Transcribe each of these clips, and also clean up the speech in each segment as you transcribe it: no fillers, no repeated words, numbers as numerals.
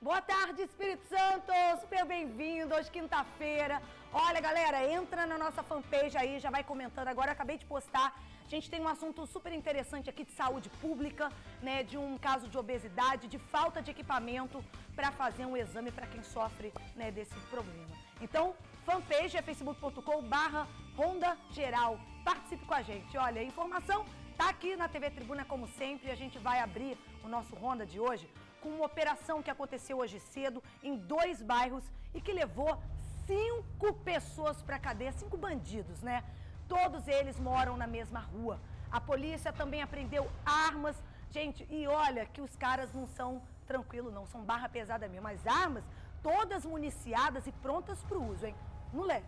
Boa tarde, Espírito Santo! Super bem-vindo hoje, quinta-feira. Olha, galera, entra na nossa fanpage aí, já vai comentando. Agora eu acabei de postar. A gente tem um assunto super interessante aqui de saúde pública, né? De um caso de obesidade, de falta de equipamento para fazer um exame para quem sofre, né, desse problema. Então, fanpage é facebook.com/Ronda Geral. Participe com a gente. Olha, a informação tá aqui na TV Tribuna, como sempre. A gente vai abrir o nosso Ronda de hoje com uma operação que aconteceu hoje cedo em 2 bairros e que levou 5 pessoas para a cadeia, 5 bandidos, né? Todos eles moram na mesma rua. A polícia também apreendeu armas. Gente, e olha que os caras não são tranquilos não, são barra pesada mesmo. As armas todas municiadas e prontas para o uso, hein? No LED.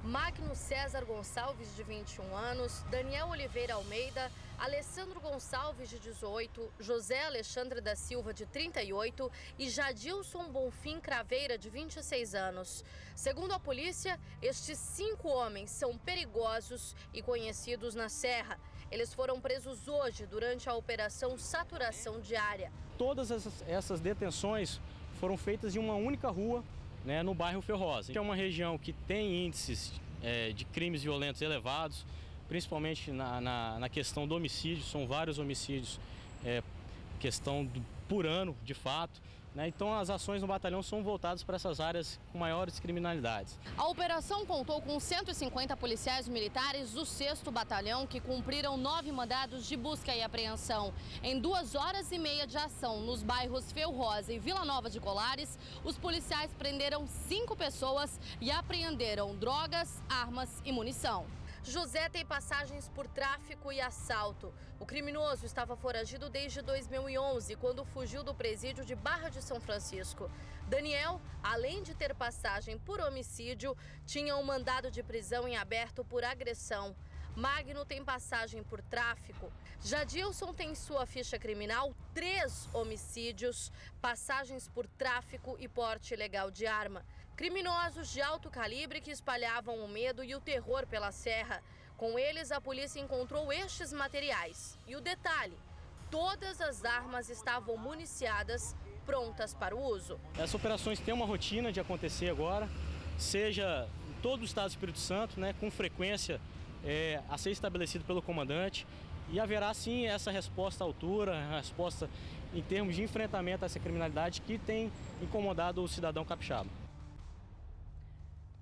Magno César Gonçalves, de 21 anos, Daniel Oliveira Almeida, Alessandro Gonçalves, de 18, José Alexandre da Silva, de 38 e Jadilson Bonfim Craveira, de 26 anos. Segundo a polícia, estes 5 homens são perigosos e conhecidos na Serra. Eles foram presos hoje durante a operação Saturação Diária. Todas essas detenções foram feitas em uma única rua, né, no bairro Ferrosa. É uma região que tem índices de crimes violentos elevados, principalmente na questão do homicídio. São vários homicídios, por ano, de fato. Né? Então as ações no batalhão são voltadas para essas áreas com maiores criminalidades. A operação contou com 150 policiais militares do 6º Batalhão que cumpriram 9 mandados de busca e apreensão. Em 2 horas e meia de ação nos bairros Ferrosa e Vila Nova de Colares, os policiais prenderam 5 pessoas e apreenderam drogas, armas e munição. José tem passagens por tráfico e assalto. O criminoso estava foragido desde 2011, quando fugiu do presídio de Barra de São Francisco. Daniel, além de ter passagem por homicídio, tinha um mandado de prisão em aberto por agressão. Magno tem passagem por tráfico. Jadilson tem em sua ficha criminal 3 homicídios, passagens por tráfico e porte ilegal de arma. Criminosos de alto calibre que espalhavam o medo e o terror pela Serra. Com eles, a polícia encontrou estes materiais. E o detalhe, todas as armas estavam municiadas, prontas para o uso. Essas operações têm uma rotina de acontecer agora, seja em todo o estado do Espírito Santo, né, com frequência a ser estabelecido pelo comandante. E haverá sim essa resposta à altura, resposta em termos de enfrentamento a essa criminalidade que tem incomodado o cidadão capixaba.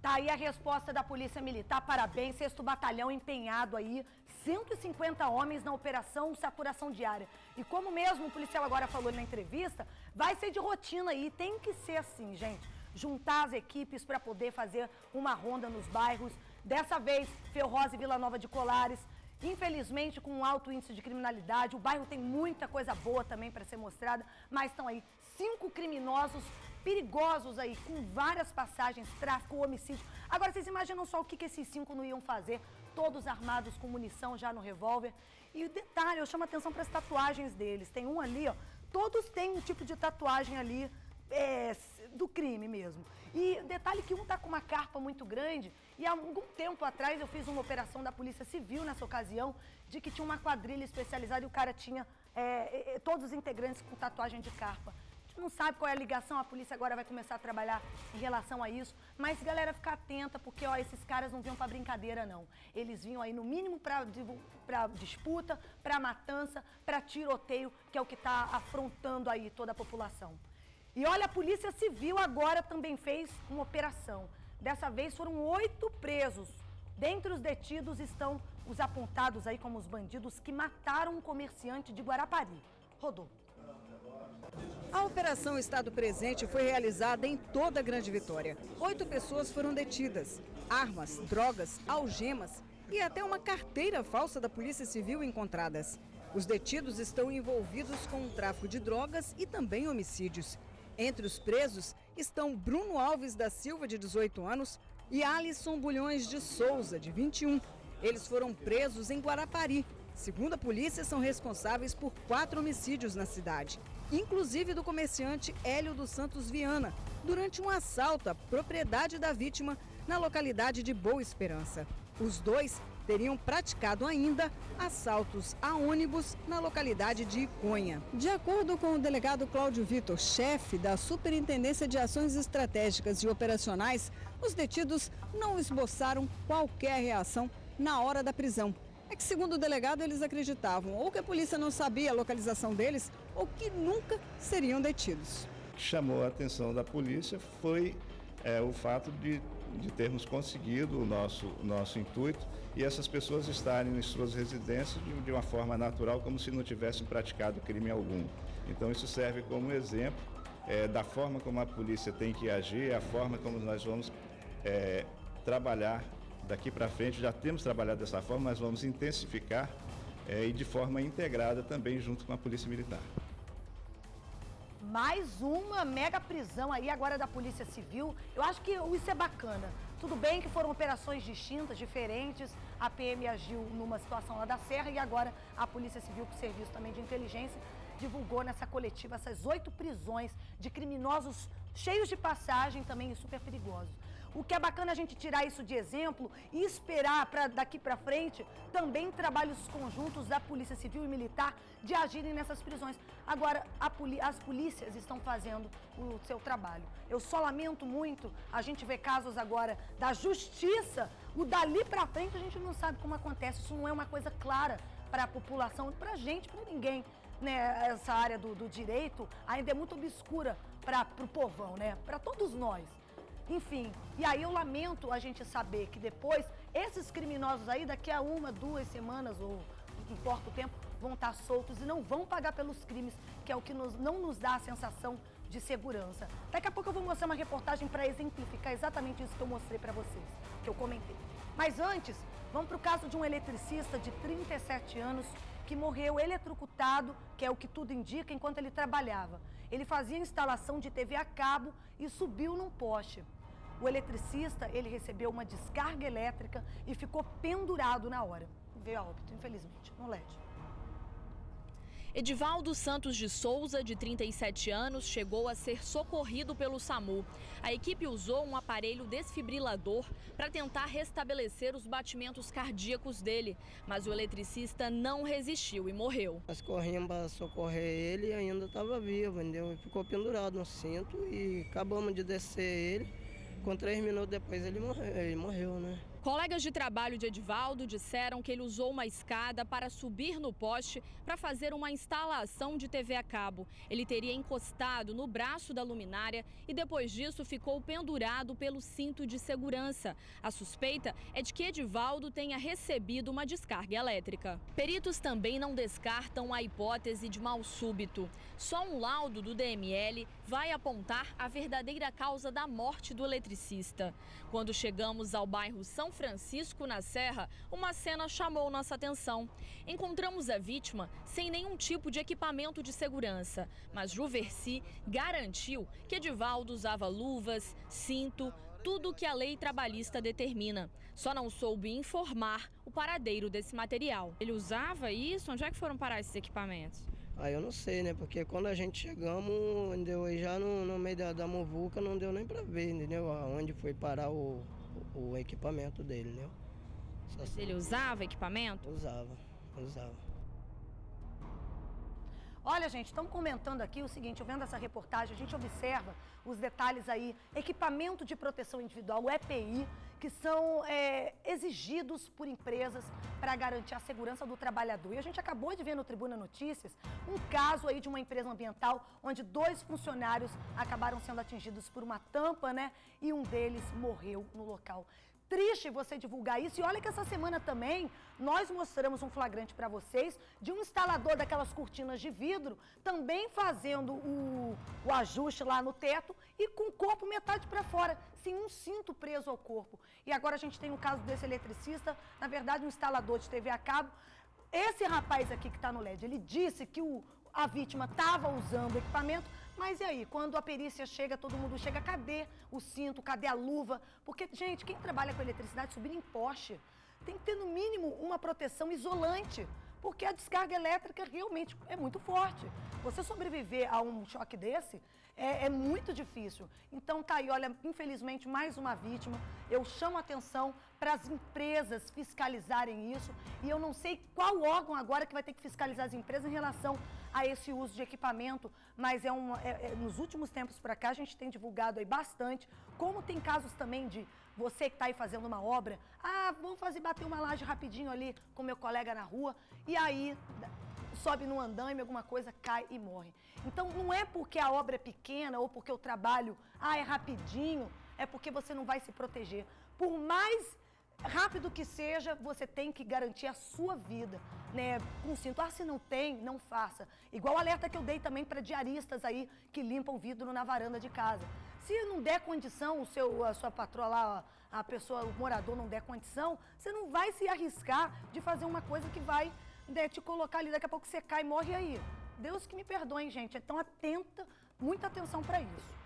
Tá aí a resposta da Polícia Militar, parabéns, 6º Batalhão empenhado aí, 150 homens na operação Saturação Diária. E como mesmo o policial agora falou na entrevista, vai ser de rotina aí, tem que ser assim, gente. Juntar as equipes para poder fazer uma ronda nos bairros. Dessa vez, Ferrosa e Vila Nova de Colares. Infelizmente, com um alto índice de criminalidade, o bairro tem muita coisa boa também para ser mostrada, mas estão aí 5 criminosos perigosos aí, com várias passagens, tráfico, homicídio. Agora, vocês imaginam só o que esses 5 não iam fazer, todos armados com munição já no revólver. E o detalhe, eu chamo a atenção para as tatuagens deles. Tem um ali, ó, todos têm um tipo de tatuagem ali, do crime mesmo. E detalhe que um tá com uma carpa muito grande e há algum tempo atrás eu fiz uma operação da Polícia Civil nessa ocasião de que tinha uma quadrilha especializada e o cara tinha todos os integrantes com tatuagem de carpa. A gente não sabe qual é a ligação, a polícia agora vai começar a trabalhar em relação a isso, mas galera, fica atenta porque ó, esses caras não vinham pra brincadeira não. Eles vinham aí no mínimo pra disputa, pra matança, pra tiroteio, que é o que tá afrontando aí toda a população. E olha, a Polícia Civil agora também fez uma operação. Dessa vez foram 8 presos. Dentre os detidos estão os apontados aí como os bandidos que mataram um comerciante de Guarapari. Rodou. A Operação Estado Presente foi realizada em toda a Grande Vitória. 8 pessoas foram detidas. Armas, drogas, algemas e até uma carteira falsa da Polícia Civil encontradas. Os detidos estão envolvidos com o tráfico de drogas e também homicídios. Entre os presos estão Bruno Alves da Silva, de 18 anos, e Alisson Bulhões de Souza, de 21. Eles foram presos em Guarapari. Segundo a polícia, são responsáveis por 4 homicídios na cidade, inclusive do comerciante Hélio dos Santos Viana, durante um assalto à propriedade da vítima na localidade de Boa Esperança. Os 2 teriam praticado ainda assaltos a ônibus na localidade de Iconha. De acordo com o delegado Cláudio Vitor, chefe da Superintendência de Ações Estratégicas e Operacionais, os detidos não esboçaram qualquer reação na hora da prisão. É que, segundo o delegado, eles acreditavam ou que a polícia não sabia a localização deles ou que nunca seriam detidos. O que chamou a atenção da polícia foi o fato de termos conseguido o nosso intuito e essas pessoas estarem em suas residências de uma forma natural, como se não tivessem praticado crime algum. Então isso serve como exemplo da forma como a polícia tem que agir, a forma como nós vamos trabalhar daqui para frente. Já temos trabalhado dessa forma, mas vamos intensificar e de forma integrada também junto com a Polícia Militar. Mais uma mega prisão aí agora da Polícia Civil. Eu acho que isso é bacana. Tudo bem que foram operações distintas, diferentes. A PM agiu numa situação lá da Serra e agora a Polícia Civil, com serviço também de inteligência, divulgou nessa coletiva essas 8 prisões de criminosos cheios de passagem também e super perigosos. O que é bacana a gente tirar isso de exemplo e esperar para daqui para frente também trabalhos conjuntos da Polícia Civil e Militar de agirem nessas prisões. Agora, as polícias estão fazendo o seu trabalho. Eu só lamento muito a gente ver casos agora da justiça, o dali para frente a gente não sabe como acontece. Isso não é uma coisa clara para a população, para a gente, para ninguém. Né? Essa área do direito ainda é muito obscura para o povão, né? Para todos nós. Enfim, e aí eu lamento a gente saber que depois esses criminosos aí, daqui a 1, 2 semanas, ou não importa o tempo, vão estar soltos e não vão pagar pelos crimes, que é o que não nos dá a sensação de segurança. Daqui a pouco eu vou mostrar uma reportagem para exemplificar exatamente isso que eu mostrei para vocês, que eu comentei. Mas antes, vamos para o caso de um eletricista de 37 anos que morreu eletrocutado, que é o que tudo indica, enquanto ele trabalhava. Ele fazia instalação de TV a cabo e subiu num poste. O eletricista, ele recebeu uma descarga elétrica e ficou pendurado na hora. Veio a óbito, infelizmente, no LED. Edivaldo Santos de Souza, de 37 anos, chegou a ser socorrido pelo SAMU. A equipe usou um aparelho desfibrilador para tentar restabelecer os batimentos cardíacos dele, mas o eletricista não resistiu e morreu. Nós corremos para socorrer ele e ainda estava vivo, entendeu? Ele ficou pendurado no cinto e acabamos de descer ele. Com 3 minutos depois ele morreu, né? Colegas de trabalho de Edivaldo disseram que ele usou uma escada para subir no poste para fazer uma instalação de TV a cabo. Ele teria encostado no braço da luminária e depois disso ficou pendurado pelo cinto de segurança. A suspeita é de que Edivaldo tenha recebido uma descarga elétrica. Peritos também não descartam a hipótese de mal súbito. Só um laudo do DML vai apontar a verdadeira causa da morte do eletricista. Quando chegamos ao bairro São Francisco, na Serra, uma cena chamou nossa atenção. Encontramos a vítima sem nenhum tipo de equipamento de segurança, mas Juversi garantiu que Edivaldo usava luvas, cinto, tudo o que a lei trabalhista determina. Só não soube informar o paradeiro desse material. Ele usava isso? Onde é que foram parar esses equipamentos? Aí eu não sei, né? Porque quando a gente chegamos, entendeu? E já no meio da muvuca não deu nem para ver, entendeu? Onde foi parar o equipamento dele, né? Mas ele usava equipamento? Usava. Olha, gente, estamos comentando aqui o seguinte, eu vendo essa reportagem, a gente observa os detalhes aí, equipamento de proteção individual, o EPI, que são exigidos por empresas para garantir a segurança do trabalhador. E a gente acabou de ver no Tribuna Notícias um caso aí de uma empresa ambiental onde 2 funcionários acabaram sendo atingidos por uma tampa, né? E um deles morreu no local. Triste você divulgar isso. E olha que essa semana também nós mostramos um flagrante para vocês de um instalador daquelas cortinas de vidro também fazendo o ajuste lá no teto e com o corpo metade para fora, sem um cinto preso ao corpo. E agora a gente tem o caso desse eletricista, na verdade um instalador de TV a cabo. Esse rapaz aqui que está no LED, ele disse que a vítima estava usando o equipamento, mas e aí, quando a perícia chega, todo mundo chega, cadê o cinto, cadê a luva? Porque, gente, quem trabalha com eletricidade, subir em poste, tem que ter no mínimo uma proteção isolante, porque a descarga elétrica realmente é muito forte. Você sobreviver a um choque desse é muito difícil. Então tá aí, olha, infelizmente mais uma vítima. Eu chamo a atenção para as empresas fiscalizarem isso e eu não sei qual órgão agora que vai ter que fiscalizar as empresas em relação a esse uso de equipamento, mas nos últimos tempos para cá a gente tem divulgado aí bastante, como tem casos também de você que está aí fazendo uma obra, vamos bater uma laje rapidinho ali com meu colega na rua, e aí sobe no andaime, alguma coisa cai e morre. Então não é porque a obra é pequena ou porque o trabalho é rapidinho, é porque você não vai se proteger. Por mais rápido que seja, você tem que garantir a sua vida, né? Com cinto. Se não tem, não faça. Igual o alerta que eu dei também para diaristas aí que limpam vidro na varanda de casa. Se não der condição, a sua patroa lá, a pessoa, o morador não der condição, você não vai se arriscar de fazer uma coisa que vai te colocar ali, daqui a pouco você cai e morre aí. Deus que me perdoe, gente. Então atenta, muita atenção para isso.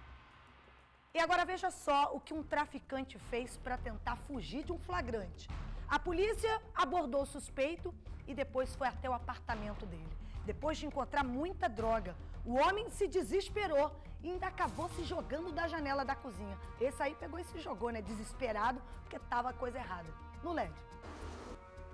E agora veja só o que um traficante fez para tentar fugir de um flagrante. A polícia abordou o suspeito e depois foi até o apartamento dele. Depois de encontrar muita droga, o homem se desesperou e ainda acabou se jogando da janela da cozinha. Esse aí pegou e se jogou, né? Desesperado, porque tava a coisa errada. No LED.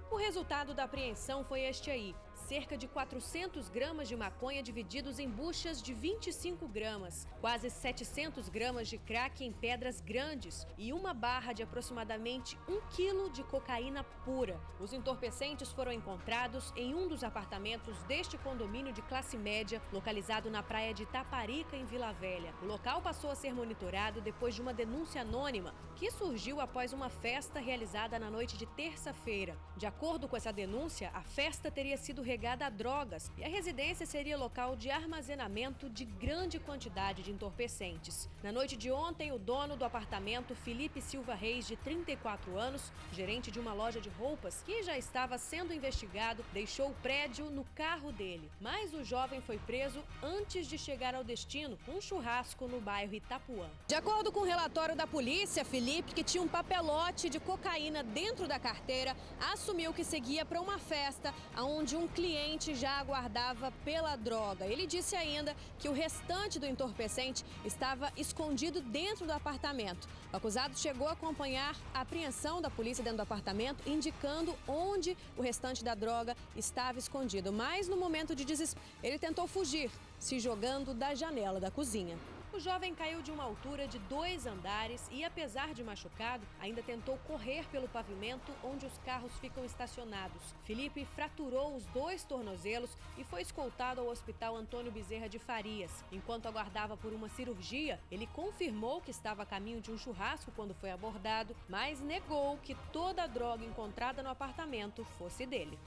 O resultado da apreensão foi este aí. Cerca de 400 gramas de maconha divididos em buchas de 25 gramas, quase 700 gramas de crack em pedras grandes e uma barra de aproximadamente 1 quilo de cocaína pura. Os entorpecentes foram encontrados em um dos apartamentos deste condomínio de classe média, localizado na praia de Itaparica, em Vila Velha. O local passou a ser monitorado depois de uma denúncia anônima que surgiu após uma festa realizada na noite de terça-feira. De acordo com essa denúncia, a festa teria sido regada a drogas e a residência seria local de armazenamento de grande quantidade de entorpecentes. Na noite de ontem, o dono do apartamento, Felipe Silva Reis, de 34 anos, gerente de uma loja de roupas, que já estava sendo investigado, deixou o prédio no carro dele. Mas o jovem foi preso antes de chegar ao destino, um churrasco no bairro Itapuã. De acordo com o relatório da polícia, Felipe, que tinha um papelote de cocaína dentro da carteira, assumiu que seguia para uma festa onde um cliente já aguardava pela droga. Ele disse ainda que o restante do entorpecente estava escondido dentro do apartamento. O acusado chegou a acompanhar a apreensão da polícia dentro do apartamento, indicando onde o restante da droga estava escondido. Mas no momento de desespero, ele tentou fugir, se jogando da janela da cozinha. O jovem caiu de uma altura de 2 andares e, apesar de machucado, ainda tentou correr pelo pavimento onde os carros ficam estacionados. Felipe fraturou os 2 tornozelos e foi escoltado ao Hospital Antônio Bezerra de Farias. Enquanto aguardava por uma cirurgia, ele confirmou que estava a caminho de um churrasco quando foi abordado, mas negou que toda a droga encontrada no apartamento fosse dele.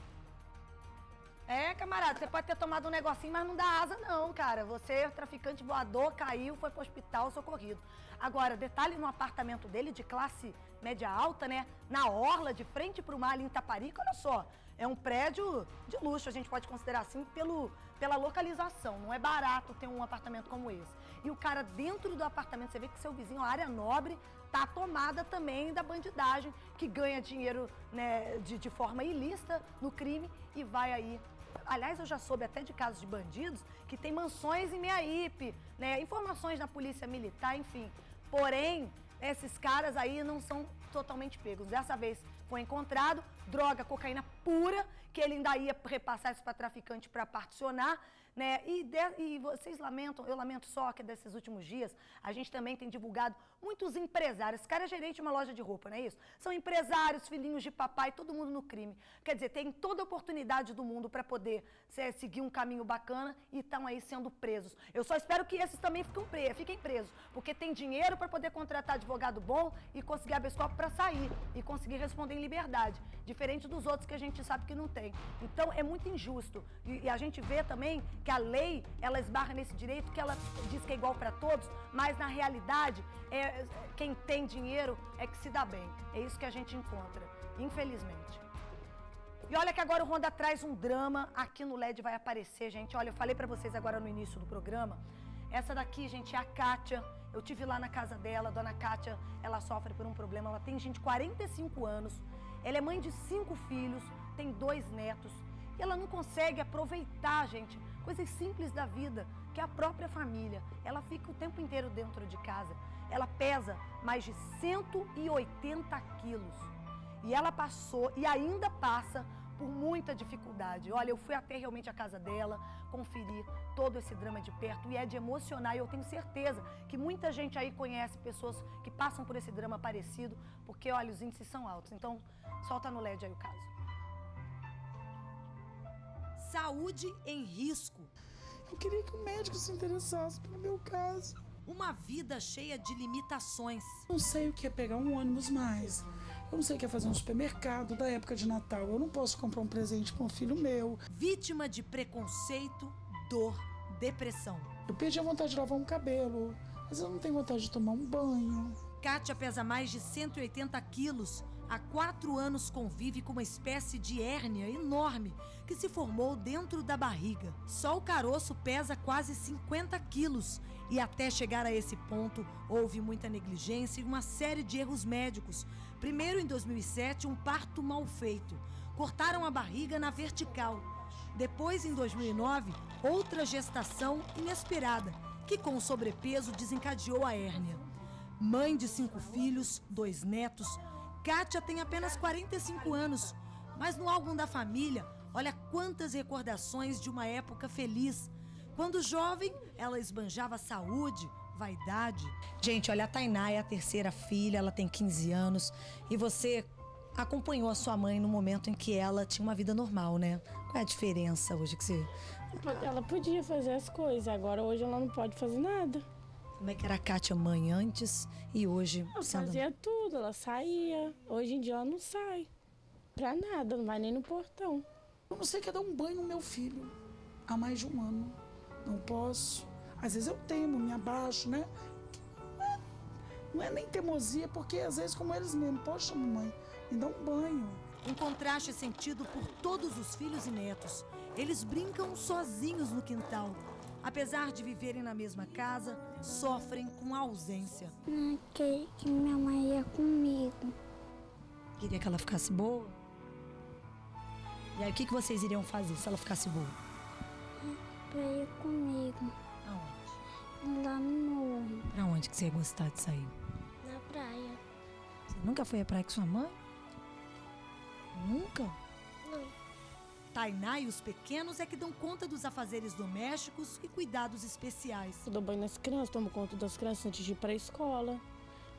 Camarada, você pode ter tomado um negocinho, mas não dá asa não, cara. Você é traficante voador, caiu, foi pro hospital, socorrido. Agora, detalhe no apartamento dele, de classe média alta, né? Na orla, de frente pro mar ali em Itaparica, olha só. É um prédio de luxo, a gente pode considerar assim, pela localização. Não é barato ter um apartamento como esse. E o cara dentro do apartamento, você vê que seu vizinho, a área nobre, tá tomada também da bandidagem, que ganha dinheiro, né, de forma ilícita no crime e vai aí. Aliás, eu já soube até de casos de bandidos que tem mansões em Meiaípe, né? Informações da polícia militar, enfim. Porém, esses caras aí não são totalmente pegos. Dessa vez foi encontrado droga, cocaína pura, que ele ainda ia repassar isso para traficante para particionar, né? E vocês lamentam, eu lamento só que desses últimos dias a gente também tem divulgado muitos empresários. Esse cara é gerente de uma loja de roupa, não é isso? São empresários, filhinhos de papai, todo mundo no crime. Quer dizer, tem toda a oportunidade do mundo para poder seguir um caminho bacana e estão aí sendo presos. Eu só espero que esses também fiquem presos, porque tem dinheiro para poder contratar advogado bom e conseguir habeas corpus para sair e conseguir responder em liberdade, diferente dos outros que a gente sabe que não tem. Então é muito injusto e a gente vê também que a lei, ela esbarra nesse direito, que ela diz que é igual para todos, mas na realidade, quem tem dinheiro é que se dá bem. É isso que a gente encontra, infelizmente. E olha que agora o Ronda traz um drama, aqui no LED vai aparecer, gente. Olha, eu falei para vocês agora no início do programa, essa daqui, gente, é a Kátia. Eu tive lá na casa dela, a dona Kátia, ela sofre por um problema, ela tem, gente, 45 anos, ela é mãe de 5 filhos, tem 2 netos. E ela não consegue aproveitar, gente, coisas simples da vida, que é a própria família. Ela fica o tempo inteiro dentro de casa. Ela pesa mais de 180 quilos. E ela passou e ainda passa por muita dificuldade. Olha, eu fui até realmente a casa dela, conferir todo esse drama de perto e é de emocionar. E eu tenho certeza que muita gente aí conhece pessoas que passam por esse drama parecido, porque, olha, os índices são altos. Então, solta no LED aí o caso. Saúde em risco. Eu queria que o médico se interessasse pelo meu caso. Uma vida cheia de limitações. Não sei o que é pegar um ônibus mais. Eu não sei o que é fazer um supermercado da época de Natal. Eu não posso comprar um presente para um filho meu. Vítima de preconceito, dor, depressão. Eu perdi a vontade de lavar um cabelo, mas eu não tenho vontade de tomar um banho. Kátia pesa mais de 180 quilos. Há 4 anos convive com uma espécie de hérnia enorme que se formou dentro da barriga. Só o caroço pesa quase 50 quilos. E até chegar a esse ponto, houve muita negligência e uma série de erros médicos. Primeiro, em 2007, um parto mal feito. Cortaram a barriga na vertical. Depois, em 2009, outra gestação inesperada, que com o sobrepeso desencadeou a hérnia. Mãe de 5 filhos, 2 netos, Kátia tem apenas 45 anos. Mas no álbum da família, olha quantas recordações de uma época feliz. Quando jovem, ela esbanjava saúde, vaidade. Gente, olha, a Tainá é a terceira filha, ela tem 15 anos. E você acompanhou a sua mãe no momento em que ela tinha uma vida normal, né? Qual é a diferença hoje que você... Ela podia fazer as coisas, agora hoje ela não pode fazer nada. Como é que era a Kátia mãe antes e hoje? Ela fazia tudo, ela saía. Hoje em dia ela não sai pra nada, não vai nem no portão. Eu não sei o que é dar um banho no meu filho há mais de um ano. Não posso. Às vezes eu temo, me abaixo, né? Não é nem teimosia, porque às vezes como eles mesmos, poxa mamãe, me dá um banho. Um contraste sentido por todos os filhos e netos. Eles brincam sozinhos no quintal. Apesar de viverem na mesma casa, sofrem com a ausência. Não queria que minha mãe ia comigo. Queria que ela ficasse boa? E aí, o que vocês iriam fazer se ela ficasse boa? Pra ir comigo. Aonde? Lá no morro. Pra onde que você ia gostar de sair? Na praia. Você nunca foi à praia com sua mãe? Nunca? Não. Tainá e os pequenos é que dão conta dos afazeres domésticos e cuidados especiais. Eu dou banho nas crianças, tomo conta das crianças antes de ir pra escola.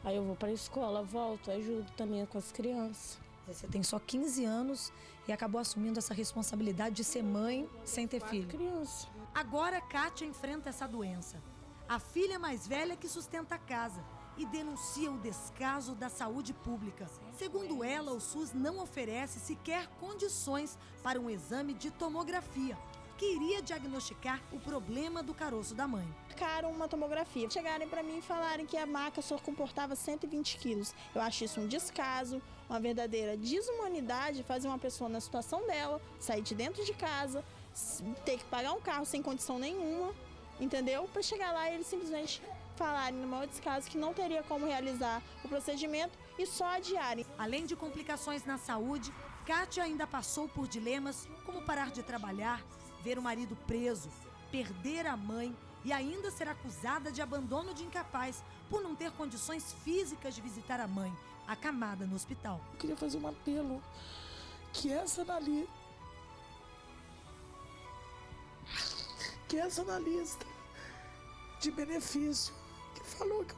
Aí eu vou pra escola, volto, ajudo também com as crianças. Você tem só 15 anos e acabou assumindo essa responsabilidade de ser mãe sem ter filho. Criança. Agora Kátia enfrenta essa doença. A filha mais velha que sustenta a casa e denuncia o descaso da saúde pública. Segundo ela, o SUS não oferece sequer condições para um exame de tomografia, que iria diagnosticar o problema do caroço da mãe. Marcaram uma tomografia. Chegarem para mim e falarem que a maca só comportava 120 quilos. Eu acho isso um descaso, uma verdadeira desumanidade fazer uma pessoa na situação dela, sair de dentro de casa, ter que pagar um carro sem condição nenhuma, entendeu? Para chegar lá e eles simplesmente falarem no maior descaso que não teria como realizar o procedimento e só adiarem. Além de complicações na saúde, Kátia ainda passou por dilemas como parar de trabalhar, ver o marido preso, perder a mãe e ainda ser acusada de abandono de incapaz por não ter condições físicas de visitar a mãe, acamada no hospital. Eu queria fazer um apelo que essa analista de benefício que falou que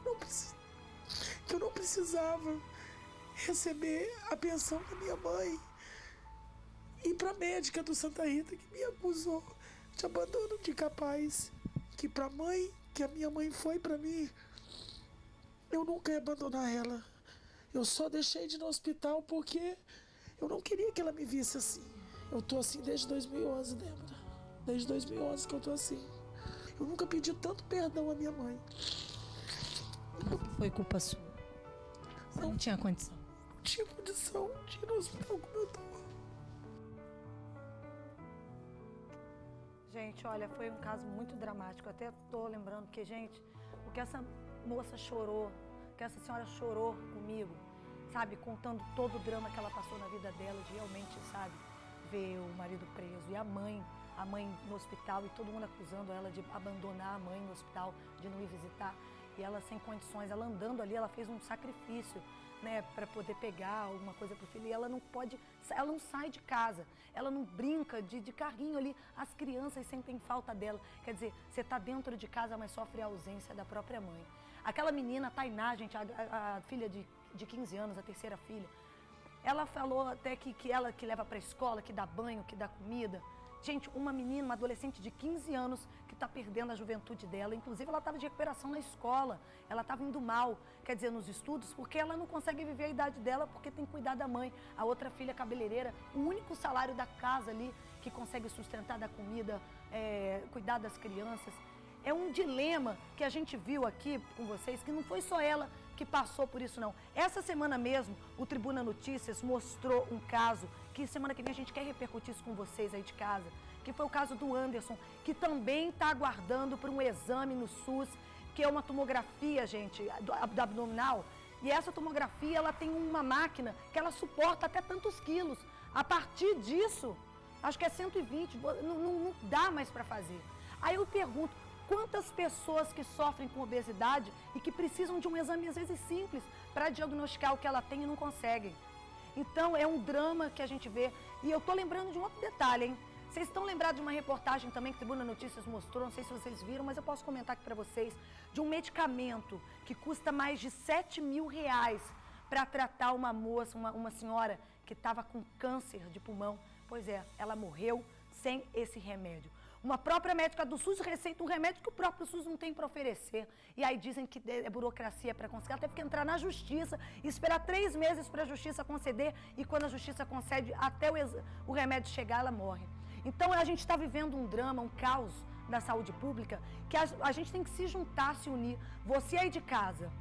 eu não precisava receber a pensão da minha mãe e para a médica do Santa Rita que me acusou de abandono de incapaz, que para a mãe que a minha mãe foi para mim, eu nunca ia abandonar ela. Eu só deixei de ir no hospital porque eu não queria que ela me visse assim. Eu tô assim desde 2011, Débora. Desde 2011 que eu tô assim. Eu nunca pedi tanto perdão à minha mãe. Foi culpa sua? Você não tinha condição? Não tinha condição de ir no hospital como eu tô. Gente, olha, foi um caso muito dramático. Até tô lembrando que, gente, o que essa moça chorou, que essa senhora chorou comigo, sabe, contando todo o drama que ela passou na vida dela, de realmente, sabe, ver o marido preso e a mãe no hospital e todo mundo acusando ela de abandonar a mãe no hospital, de não ir visitar. E ela sem condições, ela andando ali, ela fez um sacrifício, né, para poder pegar alguma coisa para o filho. E ela não pode, ela não sai de casa, ela não brinca de carrinho ali. As crianças sentem falta dela. Quer dizer, você está dentro de casa, mas sofre a ausência da própria mãe. Aquela menina, Tainá, gente, a filha de 15 anos, a terceira filha, ela falou até que ela que leva para a escola, que dá banho, que dá comida. Gente, uma menina, uma adolescente de 15 anos que está perdendo a juventude dela. Inclusive, ela estava de recuperação na escola. Ela estava indo mal, quer dizer, nos estudos, porque ela não consegue viver a idade dela porque tem que cuidar da mãe. A outra filha cabeleireira, o único salário da casa ali que consegue sustentar da comida, cuidar das crianças. É um dilema que a gente viu aqui com vocês, que não foi só ela que passou por isso, não. Essa semana mesmo, o Tribuna Notícias mostrou um caso que semana que vem a gente quer repercutir isso com vocês aí de casa, que foi o caso do Anderson, que também está aguardando por um exame no SUS, que é uma tomografia, gente, do abdominal. E essa tomografia, ela tem uma máquina que ela suporta até tantos quilos. A partir disso, acho que é 120, não dá mais para fazer. Aí eu pergunto, quantas pessoas que sofrem com obesidade e que precisam de um exame, às vezes, simples, para diagnosticar o que ela tem e não conseguem? Então, é um drama que a gente vê. E eu estou lembrando de um outro detalhe, hein? Vocês estão lembrados de uma reportagem também que a Tribuna Notícias mostrou, não sei se vocês viram, mas eu posso comentar aqui para vocês, de um medicamento que custa mais de R$7 mil para tratar uma moça, uma senhora que estava com câncer de pulmão. Pois é, ela morreu sem esse remédio. Uma própria médica do SUS receita um remédio que o próprio SUS não tem para oferecer. E aí dizem que é burocracia para conseguir. Ela teve que entrar na justiça e esperar 3 meses para a justiça conceder. E quando a justiça concede, até o remédio chegar, ela morre. Então a gente está vivendo um drama, um caos da saúde pública, que a gente tem que se juntar, se unir. Você aí de casa,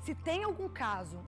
se tem algum caso